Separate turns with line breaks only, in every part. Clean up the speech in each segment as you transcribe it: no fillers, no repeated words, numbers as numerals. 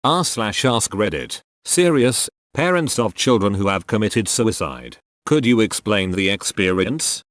r/AskReddit. Serious, parents of children who have committed suicide. Could you explain the experience?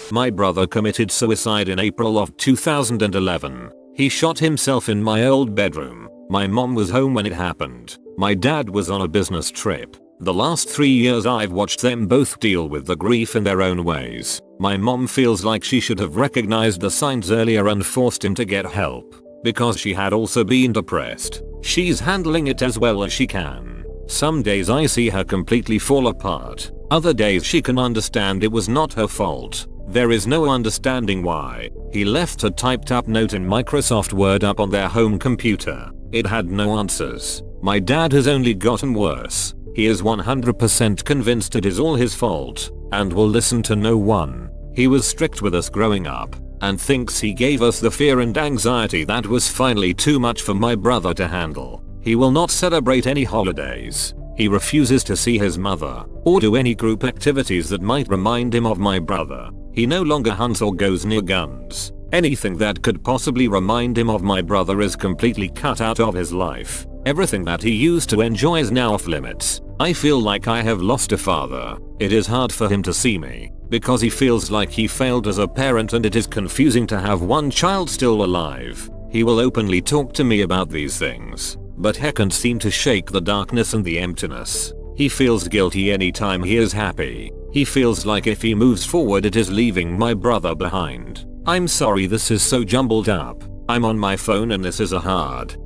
My brother committed suicide in April of 2011. He shot himself in my old bedroom. My mom was home when it happened. My dad was on a business trip. The last 3 years I've watched them both deal with the grief in their own ways. My mom feels like she should have recognized the signs earlier and forced him to get help. Because she had also been depressed. She's handling it as well as she can. Some days I see her completely fall apart. Other days she can understand it was not her fault. There is no understanding why. He left a typed up note in Microsoft Word up on their home computer. It had no answers. My dad has only gotten worse. He is 100% convinced it is all his fault and will listen to no one. He was strict with us growing up and thinks he gave us the fear and anxiety that was finally too much for my brother to handle. He will not celebrate any holidays. He refuses to see his mother or do any group activities that might remind him of my brother. He no longer hunts or goes near guns. Anything that could possibly remind him of my brother is completely cut out of his life. Everything that he used to enjoy is now off limits. I feel like I have lost a father. It is hard for him to see me because he feels like he failed as a parent, and it is confusing to have one child still alive. He will openly talk to me about these things, but he can't seem to shake the darkness and the emptiness. He feels guilty anytime he is happy. He feels like if he moves forward it is leaving my brother behind. I'm sorry this is so jumbled up. I'm on my phone and this is a hard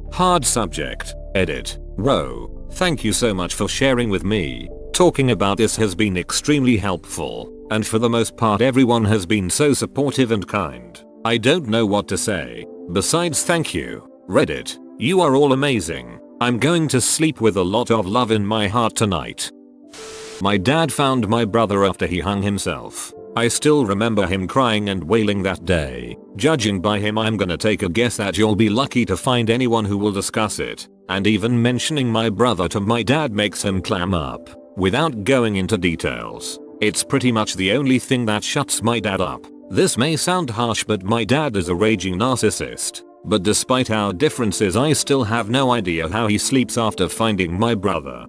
subject. Edit. Whoa. Thank you so much for sharing with me. Talking about this has been extremely helpful, and for the most part everyone has been so supportive and kind. I don't know what to say besides thank you. Reddit. You are all amazing. I'm going to sleep with a lot of love in my heart tonight. My dad found my brother after he hung himself. I still remember him crying and wailing that day. Judging by him, I'm gonna take a guess that you'll be lucky to find anyone who will discuss it. And even mentioning my brother to my dad makes him clam up. Without going into details, it's pretty much the only thing that shuts my dad up. This may sound harsh, but my dad is a raging narcissist. But despite our differences, I still have no idea how he sleeps after finding my brother.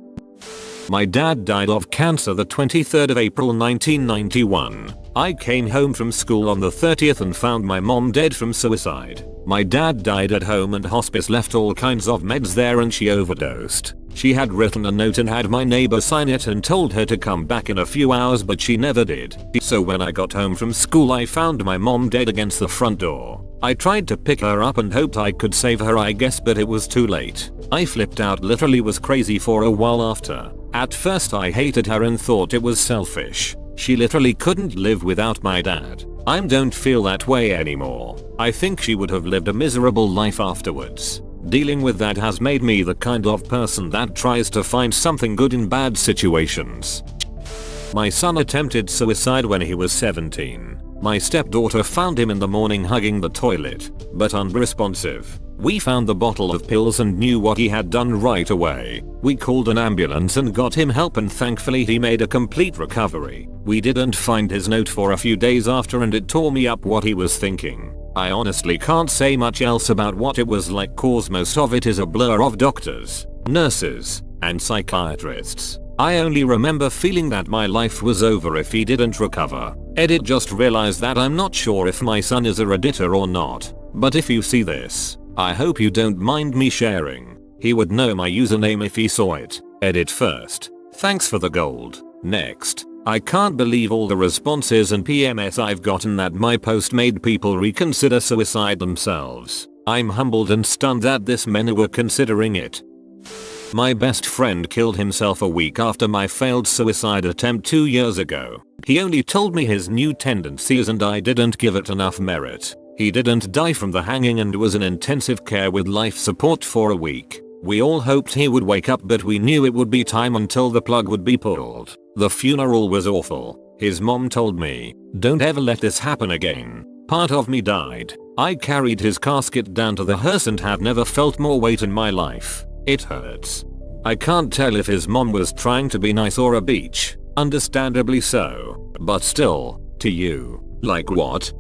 My dad died of cancer the 23rd of April 1991. I came home from school on the 30th and found my mom dead from suicide. My dad died at home and hospice left all kinds of meds there and she overdosed. She had written a note and had my neighbor sign it and told her to come back in a few hours, but she never did. So when I got home from school I found my mom dead against the front door. I tried to pick her up and hoped I could save her, I guess, but it was too late. I flipped out, literally was crazy for a while after. At first I hated her and thought it was selfish. She literally couldn't live without my dad. I don't feel that way anymore. I think she would have lived a miserable life afterwards. Dealing with that has made me the kind of person that tries to find something good in bad situations. My son attempted suicide when he was 17. My stepdaughter found him in the morning hugging the toilet, but unresponsive. We found the bottle of pills and knew what he had done right away. We called an ambulance and got him help, and thankfully he made a complete recovery. We didn't find his note for a few days after and it tore me up what he was thinking. I honestly can't say much else about what it was like, cause most of it is a blur of doctors, nurses, and psychiatrists. I only remember feeling that my life was over if he didn't recover. Edit. Just realized that I'm not sure if my son is a Redditor or not, but if you see this, I hope you don't mind me sharing. He would know my username if he saw it. Edit. First, thanks for the gold. Next, I can't believe all the responses and PMS I've gotten that my post made people reconsider suicide themselves. I'm humbled and stunned that this many were considering it. My best friend killed himself a week after my failed suicide attempt 2 years ago. He only told me his new tendencies and I didn't give it enough merit. He didn't die from the hanging and was in intensive care with life support for a week. We all hoped he would wake up, but we knew it would be time until the plug would be pulled. The funeral was awful. His mom told me, "Don't ever let this happen again." Part of me died. I carried his casket down to the hearse and have never felt more weight in my life. It hurts. I can't tell if his mom was trying to be nice or a beach. Understandably so. But still, to you, like what?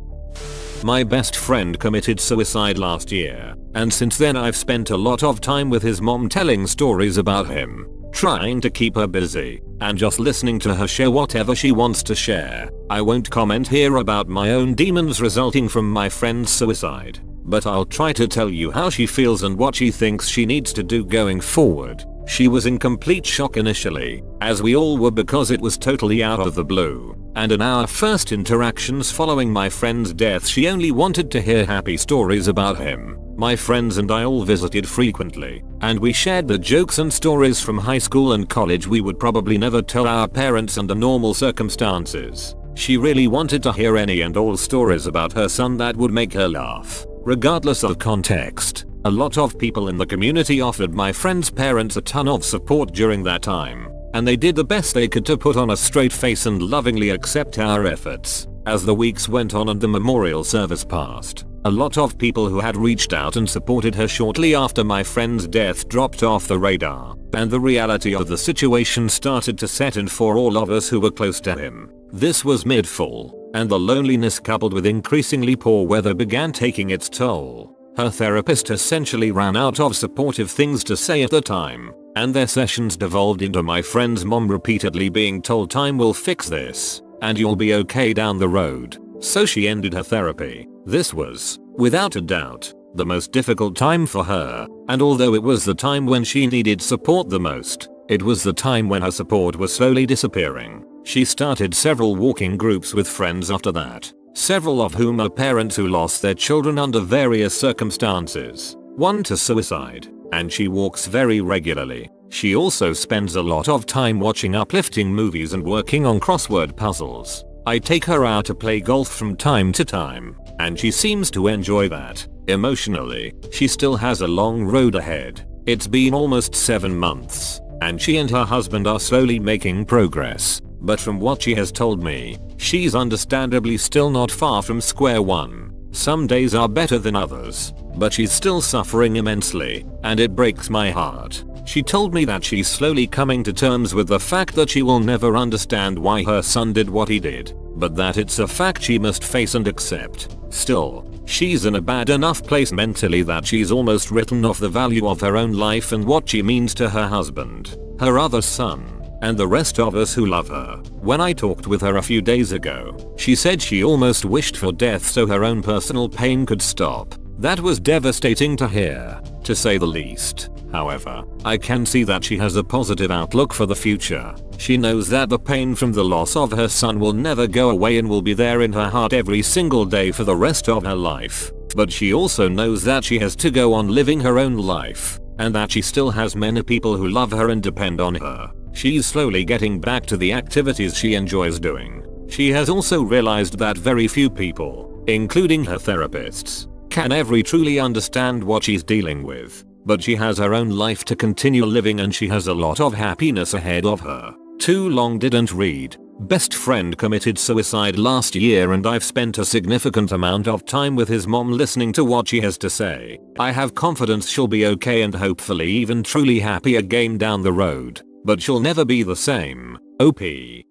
My best friend committed suicide last year. and since then I've spent a lot of time with his mom telling stories about him, trying to keep her busy, and just listening to her share whatever she wants to share. I won't comment here about my own demons resulting from my friend's suicide, but I'll try to tell you how she feels and what she thinks she needs to do going forward. She was in complete shock initially, as we all were, because it was totally out of the blue, and in our first interactions following my friend's death she only wanted to hear happy stories about him. My friends and I all visited frequently, and we shared the jokes and stories from high school and college we would probably never tell our parents under normal circumstances. She really wanted to hear any and all stories about her son that would make her laugh, regardless of context. A lot of people in the community offered my friend's parents a ton of support during that time, and they did the best they could to put on a straight face and lovingly accept our efforts. As the weeks went on and the memorial service passed, a lot of people who had reached out and supported her shortly after my friend's death dropped off the radar, and the reality of the situation started to set in for all of us who were close to him. This was mid-fall, and the loneliness coupled with increasingly poor weather began taking its toll. Her therapist essentially ran out of supportive things to say at the time, and their sessions devolved into my friend's mom repeatedly being told time will fix this, and you'll be okay down the road. So she ended her therapy. This was, without a doubt, the most difficult time for her, and although it was the time when she needed support the most, it was the time when her support was slowly disappearing. She started several walking groups with friends after that, several of whom are parents who lost their children under various circumstances, one to suicide, and she walks very regularly. She also spends a lot of time watching uplifting movies and working on crossword puzzles. I take her out to play golf from time to time, and she seems to enjoy that. Emotionally, she still has a long road ahead. It's been almost 7 months, and she and her husband are slowly making progress. But from what she has told me, she's understandably still not far from square one. Some days are better than others, but she's still suffering immensely, and it breaks my heart. She told me that she's slowly coming to terms with the fact that she will never understand why her son did what he did, but that it's a fact she must face and accept. Still, she's in a bad enough place mentally that she's almost written off the value of her own life and what she means to her husband, her other son, and the rest of us who love her. When I talked with her a few days ago, she said she almost wished for death so her own personal pain could stop. That was devastating to hear, to say the least. However, I can see that she has a positive outlook for the future. She knows that the pain from the loss of her son will never go away and will be there in her heart every single day for the rest of her life. But she also knows that she has to go on living her own life, and that she still has many people who love her and depend on her. She's slowly getting back to the activities she enjoys doing. She has also realized that very few people, including her therapists, can ever truly understand what she's dealing with. But she has her own life to continue living and she has a lot of happiness ahead of her. Too long didn't read. Best friend committed suicide last year and I've spent a significant amount of time with his mom listening to what she has to say. I have confidence she'll be okay and hopefully even truly happy again down the road. But she'll never be the same. OP.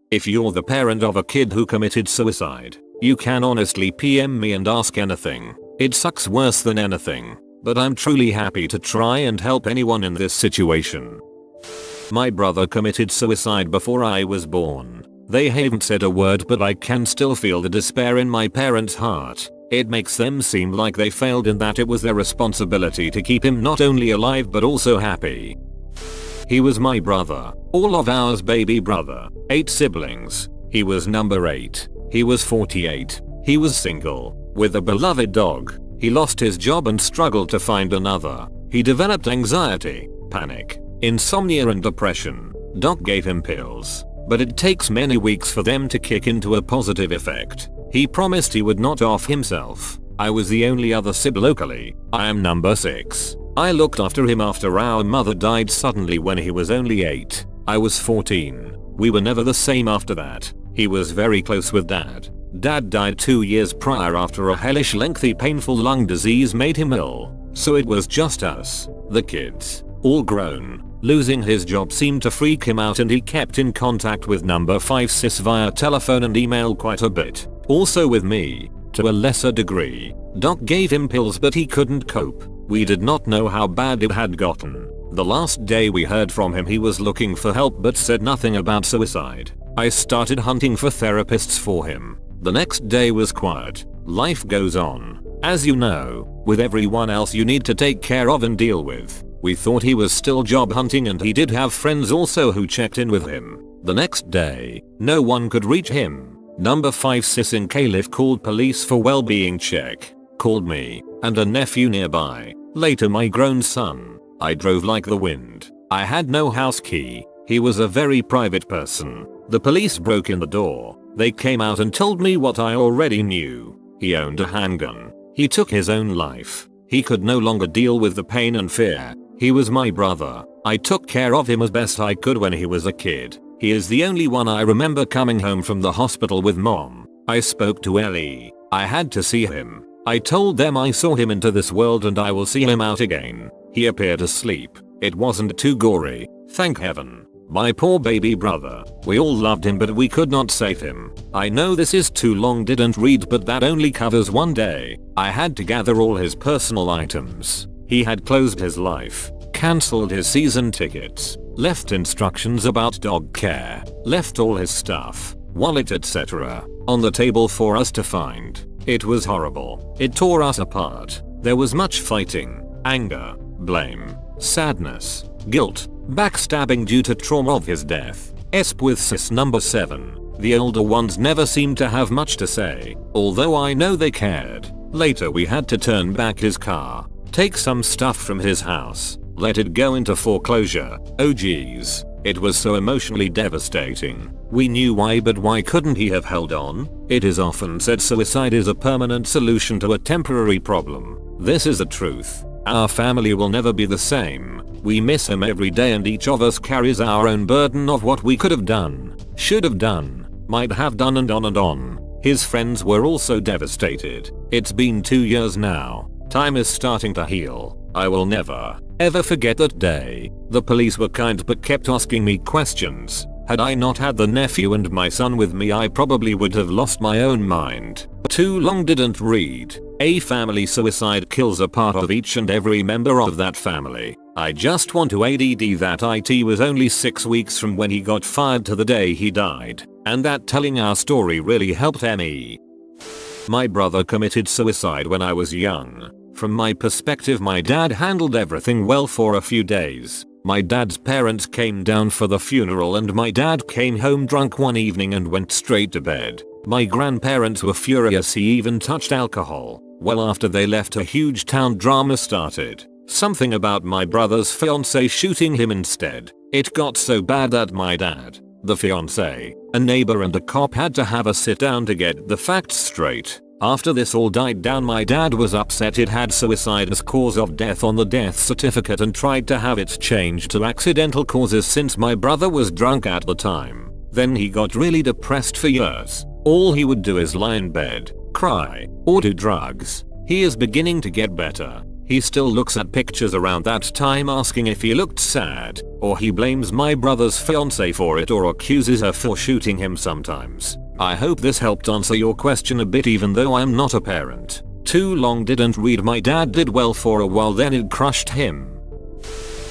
If you're the parent of a kid who committed suicide, you can honestly PM me and ask anything. It sucks worse than anything, but I'm truly happy to try and help anyone in this situation. My brother committed suicide before I was born. They haven't said a word but I can still feel the despair in my parents' heart. It makes them seem like they failed and that it was their responsibility to keep him not only alive but also happy. He was my brother, all of ours baby brother, 8 siblings. He was number 8. He was 48. He was single, with a beloved dog. He lost his job and struggled to find another. He developed anxiety, panic, insomnia and depression. Doc gave him pills, but it takes many weeks for them to kick into a positive effect. He promised he would not off himself. I was the only other sib locally. I am number 6. I looked after him after our mother died suddenly when he was only 8. I was 14. We were never the same after that. He was very close with dad. Dad died 2 years prior after a hellish lengthy painful lung disease made him ill. So it was just us, the kids, all grown. Losing his job seemed to freak him out and he kept in contact with number 5 sis via telephone and email quite a bit. Also with me, to a lesser degree. Doc gave him pills but he couldn't cope. We did not know how bad it had gotten. The last day we heard from him he was looking for help but said nothing about suicide. I started hunting for therapists for him. The next day was quiet. Life goes on. As you know, with everyone else you need to take care of and deal with. We thought he was still job hunting and he did have friends also who checked in with him. The next day, no one could reach him. Number 5 sis in Caliph called police for well-being check. Called me and a nephew nearby. Later my grown son. I drove like the wind. I had no house key. He was a very private person. The police broke in the door. They came out and told me what I already knew. He owned a handgun. He took his own life. He could no longer deal with the pain and fear. He was my brother. I took care of him as best I could when he was a kid. He is the only one I remember coming home from the hospital with mom. I spoke to Ellie. I had to see him. I told them I saw him into this world and I will see him out again. He appeared asleep. It wasn't too gory. Thank heaven. My poor baby brother. We all loved him but we could not save him. I know this is too long, didn't read, but that only covers one day. I had to gather all his personal items. He had closed his life, cancelled his season tickets, left instructions about dog care, left all his stuff, wallet etc. on the table for us to find. It was horrible. It tore us apart. There was much fighting, anger, blame, sadness, guilt, backstabbing due to trauma of his death. Esp with sis number 7. The older ones never seemed to have much to say, although I know they cared. Later we had to turn back his car, take some stuff from his house, let it go into foreclosure. Oh geez. It was so emotionally devastating. We knew why, but why couldn't he have held on? It is often said suicide is a permanent solution to a temporary problem. This is the truth. Our family will never be the same. We miss him every day and each of us carries our own burden of what we could have done, should have done, might have done, and on and on. His friends were also devastated. It's been 2 years now. Time is starting to heal. I will never, ever forget that day. The police were kind but kept asking me questions. Had I not had the nephew and my son with me, I probably would have lost my own mind. Too long, didn't read. A family suicide kills a part of each and every member of that family. I just want to add that it was only 6 weeks from when he got fired to the day he died, and that telling our story really helped me. My brother committed suicide when I was young. From my perspective, my dad handled everything well for a few days. My dad's parents came down for the funeral and my dad came home drunk one evening and went straight to bed. My grandparents were furious he even touched alcohol. Well, after they left, a huge town drama started. Something about my brother's fiancé shooting him instead. It got so bad that my dad, the fiancé, a neighbor and a cop had to have a sit down to get the facts straight. After this all died down, my dad was upset it had suicide as cause of death on the death certificate and tried to have it changed to accidental causes since my brother was drunk at the time. Then he got really depressed for years. All he would do is lie in bed, cry, or do drugs. He is beginning to get better. He still looks at pictures around that time asking if he looked sad, or he blames my brother's fiancé for it or accuses her for shooting him sometimes. I hope this helped answer your question a bit, even though I'm not a parent. Too long, didn't read. My dad did well for a while, then it crushed him.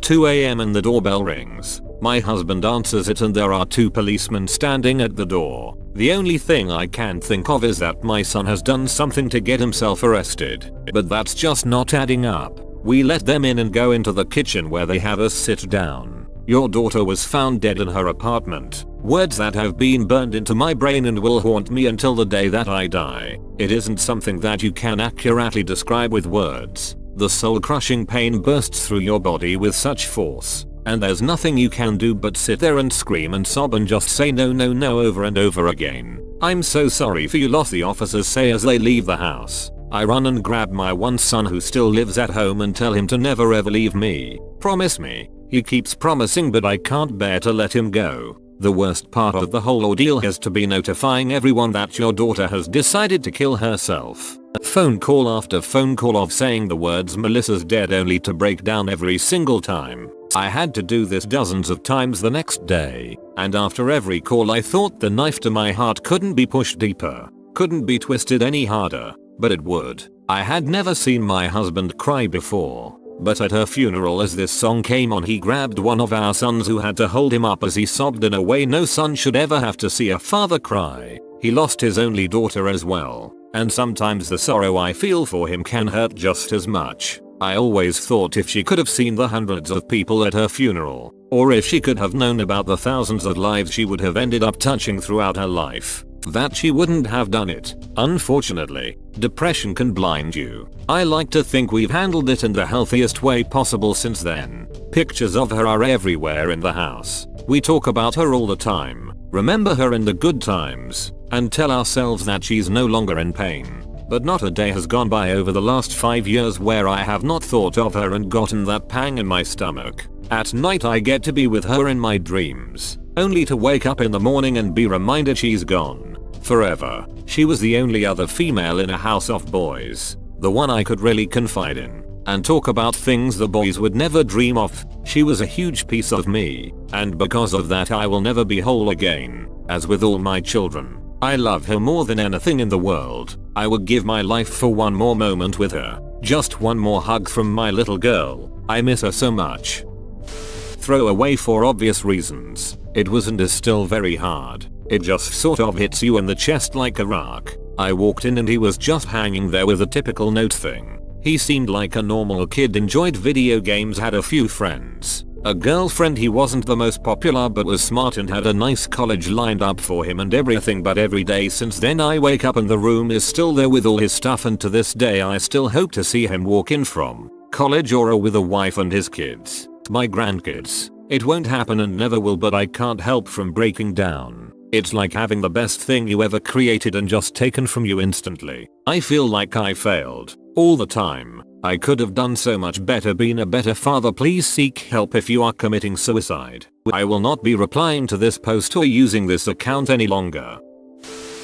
2 AM and the doorbell rings. My husband answers it and there are 2 policemen standing at the door. The only thing I can think of is that my son has done something to get himself arrested, but that's just not adding up. We let them in and go into the kitchen where they have us sit down. Your daughter was found dead in her apartment. Words that have been burned into my brain and will haunt me until the day that I die. It isn't something that you can accurately describe with words. The soul-crushing pain bursts through your body with such force, and there's nothing you can do but sit there and scream and sob and just say no, no, no over and over again. I'm so sorry for you loss, the officers say as they leave the house. I run and grab my one son who still lives at home and tell him to never ever leave me. Promise me. He keeps promising, but I can't bear to let him go. The worst part of the whole ordeal has to be notifying everyone that your daughter has decided to kill herself. Phone call after phone call of saying the words "Melissa's dead" only to break down every single time. I had to do this dozens of times the next day, and after every call I thought the knife to my heart couldn't be pushed deeper, couldn't be twisted any harder, but it would. I had never seen my husband cry before, but at her funeral as this song came on he grabbed one of our sons who had to hold him up as he sobbed in a way no son should ever have to see a father cry. He lost his only daughter as well, and sometimes the sorrow I feel for him can hurt just as much. I always thought if she could have seen the hundreds of people at her funeral, or if she could have known about the thousands of lives she would have ended up touching throughout her life, that she wouldn't have done it. Unfortunately, depression can blind you. I like to think we've handled it in the healthiest way possible since then. Pictures of her are everywhere in the house. We talk about her all the time, remember her in the good times, and tell ourselves that she's no longer in pain. But not a day has gone by over the last 5 years where I have not thought of her and gotten that pang in my stomach. At night I get to be with her in my dreams, only to wake up in the morning and be reminded she's gone. Forever. She was the only other female in a house of boys. The one I could really confide in, and talk about things the boys would never dream of. She was a huge piece of me, and because of that I will never be whole again. As with all my children, I love her more than anything in the world. I would give my life for one more moment with her. Just one more hug from my little girl. I miss her so much. Throw away for obvious reasons. It was and is still very hard. It just sort of hits you in the chest like a rock. I walked in and he was just hanging there with a typical note thing. He seemed like a normal kid, enjoyed video games, had a few friends. A girlfriend. He wasn't the most popular but was smart and had a nice college lined up for him and everything, but every day since then I wake up and the room is still there with all his stuff, and to this day I still hope to see him walk in from college or with a wife and his kids. My grandkids. It won't happen and never will, but I can't help from breaking down. It's like having the best thing you ever created and just taken from you instantly. I feel like I failed all the time. I could have done so much better, been a better father. Please seek help if you are committing suicide. I will not be replying to this post or using this account any longer.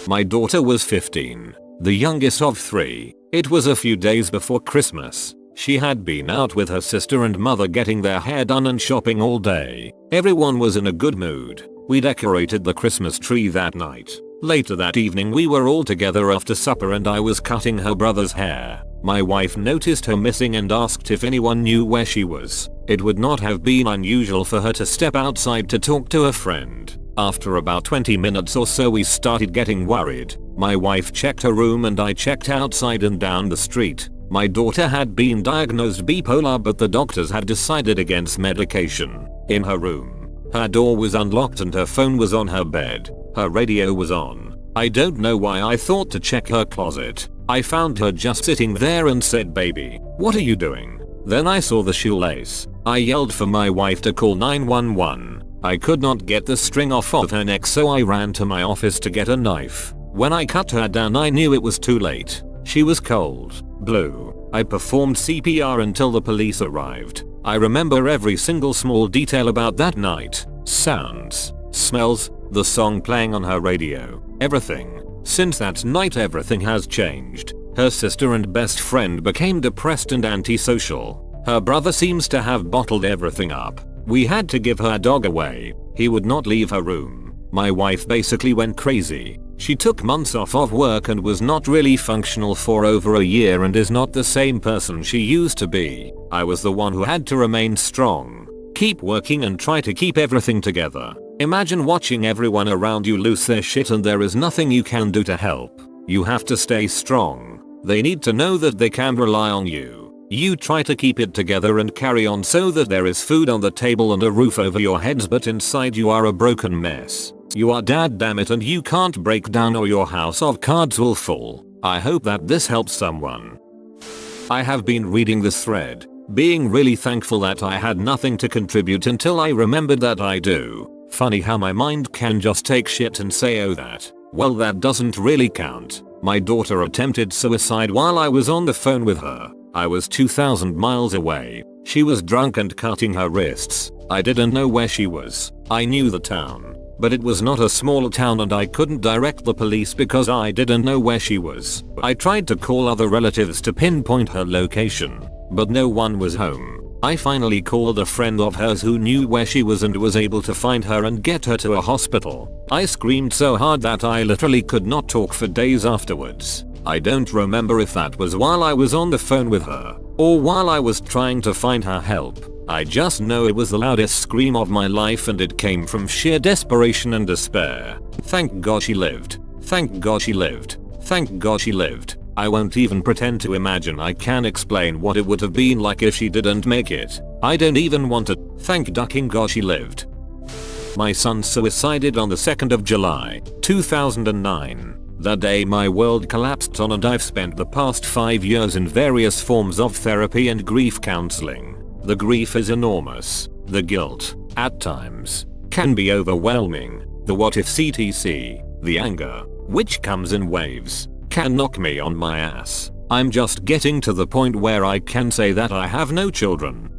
My daughter was 15, the youngest of 3. It was a few days before Christmas. She had been out with her sister and mother getting their hair done and shopping all day. Everyone was in a good mood. We decorated the Christmas tree that night. Later that evening we were all together after supper and I was cutting her brother's hair. My wife noticed her missing and asked if anyone knew where she was. It would not have been unusual for her to step outside to talk to a friend. After about 20 minutes or so we started getting worried. My wife checked her room and I checked outside and down the street. My daughter had been diagnosed bipolar, but the doctors had decided against medication. In her room, her door was unlocked and her phone was on her bed. Her radio was on. I don't know why I thought to check her closet. I found her just sitting there and said, "Baby, what are you doing?" Then I saw the shoelace. I yelled for my wife to call 911. I could not get the string off of her neck, so I ran to my office to get a knife. When I cut her down I knew it was too late. She was cold, blue. I performed CPR until the police arrived. I remember every single small detail about that night. Sounds, smells, the song playing on her radio, everything. Since that night everything has changed. Her sister and best friend became depressed and antisocial. Her brother seems to have bottled everything up. We had to give her dog away. He would not leave her room. My wife basically went crazy. She took months off of work and was not really functional for over a year and is not the same person she used to be. I was the one who had to remain strong, keep working and try to keep everything together. Imagine watching everyone around you lose their shit and there is nothing you can do to help. You have to stay strong. They need to know that they can rely on you. You try to keep it together and carry on so that there is food on the table and a roof over your heads, but inside you are a broken mess. You are dad, damn it, and you can't break down or your house of cards will fall. I hope that this helps someone. I have been reading this thread, being really thankful that I had nothing to contribute until I remembered that I do. Funny how my mind can just take shit and say, oh that, well that doesn't really count. My daughter attempted suicide while I was on the phone with her. I was 2,000 miles away. She was drunk and cutting her wrists. I didn't know where she was. I knew the town, but it was not a small town and I couldn't direct the police because I didn't know where she was. I tried to call other relatives to pinpoint her location, but no one was home. I finally called a friend of hers who knew where she was and was able to find her and get her to a hospital. I screamed so hard that I literally could not talk for days afterwards. I don't remember if that was while I was on the phone with her or while I was trying to find her help. I just know it was the loudest scream of my life and it came from sheer desperation and despair. Thank God she lived. Thank God she lived. Thank God she lived. I won't even pretend to imagine I can explain what it would have been like if she didn't make it. I don't even want to. Thank ducking God she lived. My son suicided on the 2nd of July, 2009. The day my world collapsed on, and I've spent the past 5 years in various forms of therapy and grief counseling. The grief is enormous. The guilt, at times, can be overwhelming. The what if etc. The anger, which comes in waves, can knock me on my ass. I'm just getting to the point where I can say that I have no children.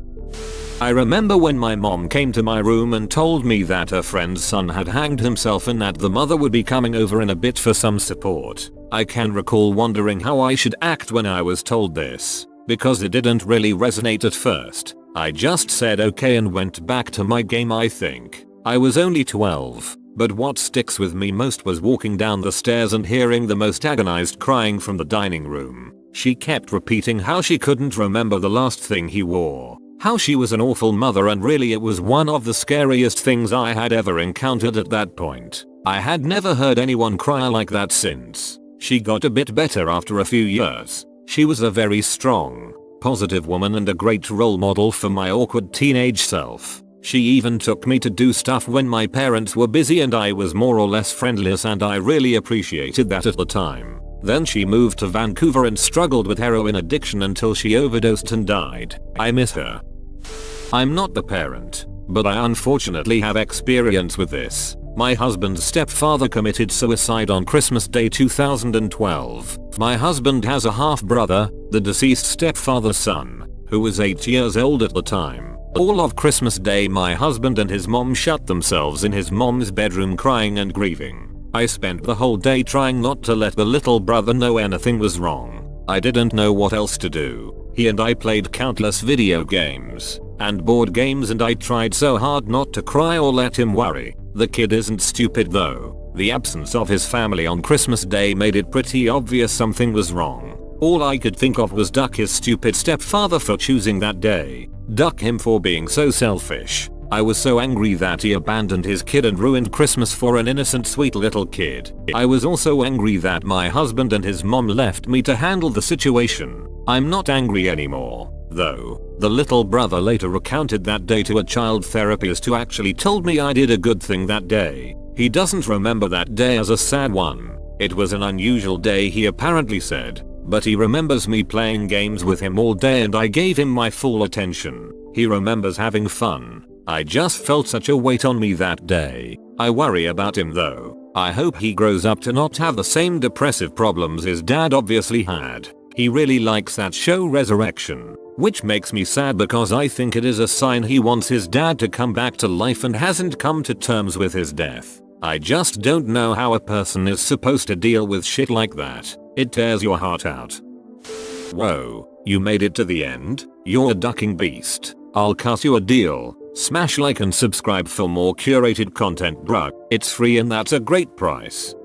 I remember when my mom came to my room and told me that her friend's son had hanged himself and that the mother would be coming over in a bit for some support. I can recall wondering how I should act when I was told this, because it didn't really resonate at first. I just said okay and went back to my game. I think I was only 12, but what sticks with me most was walking down the stairs and hearing the most agonized crying from the dining room. She kept repeating how she couldn't remember the last thing he wore. How she was an awful mother, and really it was one of the scariest things I had ever encountered at that point. I had never heard anyone cry like that since. She got a bit better after a few years. She was a very strong, positive woman and a great role model for my awkward teenage self. She even took me to do stuff when my parents were busy and I was more or less friendless, and I really appreciated that at the time. Then she moved to Vancouver and struggled with heroin addiction until she overdosed and died. I miss her. I'm not the parent, but I unfortunately have experience with this. My husband's stepfather committed suicide on Christmas Day 2012. My husband has a half-brother, the deceased stepfather's son, who was 8 years old at the time. All of Christmas Day my husband and his mom shut themselves in his mom's bedroom crying and grieving. I spent the whole day trying not to let the little brother know anything was wrong. I didn't know what else to do. He and I played countless video games and board games, and I tried so hard not to cry or let him worry. The kid isn't stupid though. The absence of his family on Christmas Day made it pretty obvious something was wrong. All I could think of was duck his stupid stepfather for choosing that day. Duck him for being so selfish. I was so angry that he abandoned his kid and ruined Christmas for an innocent sweet little kid. I was also angry that my husband and his mom left me to handle the situation. I'm not angry anymore, though. The little brother later recounted that day to a child therapist who actually told me I did a good thing that day. He doesn't remember that day as a sad one. It was an unusual day, he apparently said, but he remembers me playing games with him all day and I gave him my full attention. He remembers having fun. I just felt such a weight on me that day. I worry about him though. I hope he grows up to not have the same depressive problems his dad obviously had. He really likes that show Resurrection, which makes me sad because I think it is a sign he wants his dad to come back to life and hasn't come to terms with his death. I just don't know how a person is supposed to deal with shit like that. It tears your heart out. Whoa, you made it to the end? You're a ducking beast. I'll cut you a deal. Smash like and subscribe for more curated content, bruh. It's free and that's a great price.